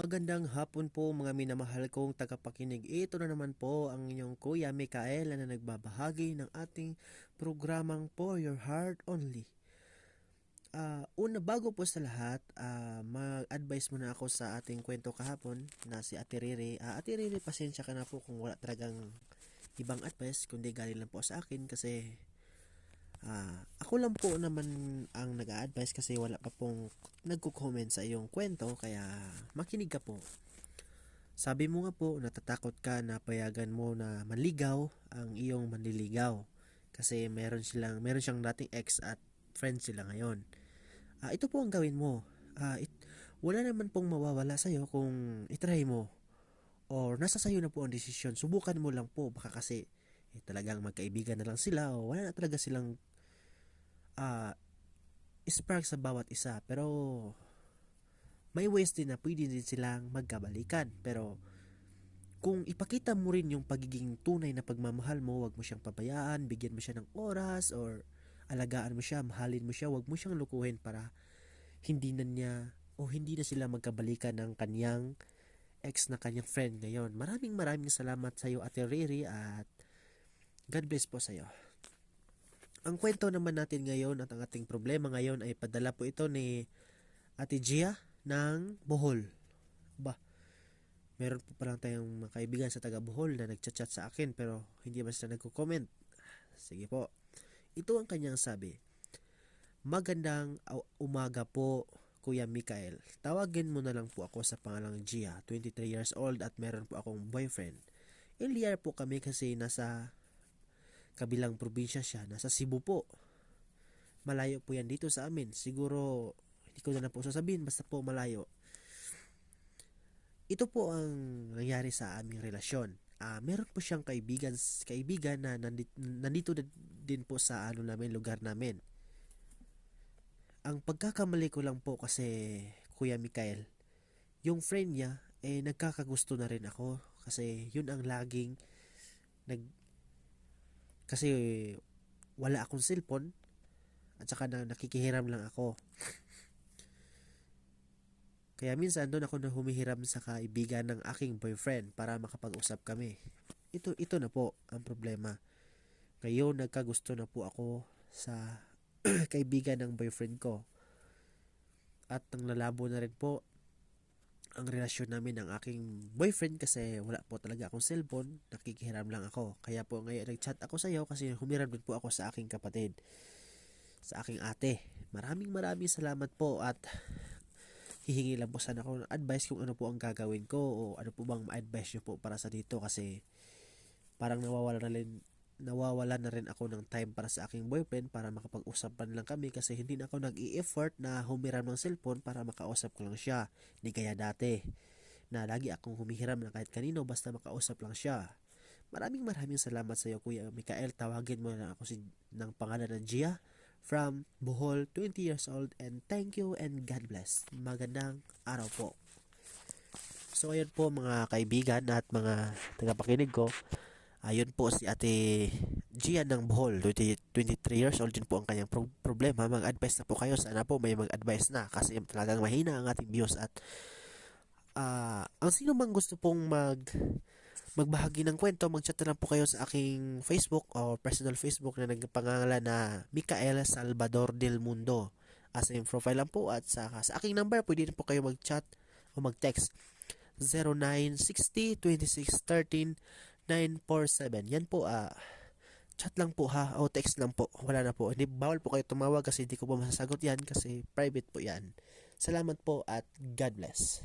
Magandang hapon po mga minamahal kong tagapakinig. Ito na naman po ang inyong Kuya Mikael na nagbabahagi ng ating programang For Your Heart Only. Bago po sa lahat, mag-advise muna ako sa ating kwento kahapon na si Ate Riri. Ate Riri, pasensya ka na po kung wala talagang ibang advice, kundi galing lang po sa akin kasi ako lang po naman ang nag-a-advise kasi wala pa pong nagko-comment sa iyong kwento, kaya makinig ka po. Sabi mo nga po, natatakot ka na payagan mo na manligaw ang iyong manliligaw kasi meron siyang dating ex at friends sila ngayon. Ito po ang gawin mo. Wala naman pong mawawala sa iyo kung itry mo or nasa sayo na po ang desisyon. Subukan mo lang po, baka kasi talagang magkaibigan na lang sila o wala na talaga silang spark sa bawat isa, pero may ways din na pwede din silang magkabalikan. Pero kung ipakita mo rin yung pagiging tunay na pagmamahal mo, wag mo siyang pabayaan, bigyan mo siya ng oras or alagaan mo siya, mahalin mo siya, wag mo siyang lukuhin para hindi na sila magkabalikan ng kanyang ex na kanyang friend ngayon. Maraming salamat sa iyo, Ate Riri, at God bless po sa iyo. Ang kwento naman natin ngayon at ang ating problema ngayon ay padala po ito ni Ate Gia ng Bohol. Meron po palang tayong mga kaibigan sa taga Bohol na nagchat-chat sa akin pero hindi man sila nagko-comment. Sige po. Ito ang kanyang sabi. Magandang umaga po, Kuya Mikael. Tawagin mo na lang po ako sa pangalang Gia, 23 years old at meron po akong boyfriend. LDR po kami kasi nasa kabilang probinsya siya, nasa Cebu po. Malayo po yan dito sa amin. Siguro, hindi ko na po sasabihin, basta po malayo. Ito po ang nangyari sa aming relasyon. Meron po siyang kaibigan na nandito din po sa lugar namin. Ang pagkakamali ko lang po kasi, Kuya Mikael, yung friend niya, nagkakagusto na rin ako. Kasi yun ang laging kasi wala akong cellphone at saka nakikihiram lang ako. Kaya minsan doon ako na humihiram sa kaibigan ng aking boyfriend para makapag-usap kami. Ito na po ang problema. Ngayon nagkagusto na po ako sa kaibigan ng boyfriend ko. At nang lalabo na rin po ang relasyon namin ng aking boyfriend kasi wala po talaga akong cellphone, nakikihiram lang ako. Kaya po ngayon nag-chat ako sa iyo kasi humiram din po ako sa aking kapatid, sa aking ate. Maraming salamat po at hihingi lang po sana ako ng advice kung ano po ang gagawin ko o ano po bang ma-advise nyo po para sa dito kasi parang nawawala na rin ako ng time para sa aking boyfriend para makapag-usapan lang kami kasi hindi na ako nag-i-effort na humiram ng cellphone para makausap ko lang siya. Hindi kaya dati na lagi akong humihiram na kahit kanino basta makausap lang siya. Maraming salamat sa iyo, Kuya Mikael. Tawagin mo na ako ng pangalan ng Gia from Bohol, 20 years old, and thank you and God bless. Magandang araw po. So ayun po mga kaibigan at mga tagapakinig ko. Ayun po si Ate Gia ng Bohol, 23 years old din po ang kanyang problema. Mag-advise na po kayo. Sana po may mag-advise na kasi talagang mahina ang ating views at ang sino mang gusto pong magbahagi ng kwento, mag-chat na lang po kayo sa aking Facebook o personal Facebook na nagpangalan na Mikael Salvador del Mundo. Same profile lang po at sa aking number pwede rin po kayo mag-chat o mag-text 0960-2613-947. Yan po, chat lang po ha o text lang po. Wala na po. Hindi, bawal po kayo tumawag kasi hindi ko po masasagot yan kasi private po yan. Salamat po at God bless.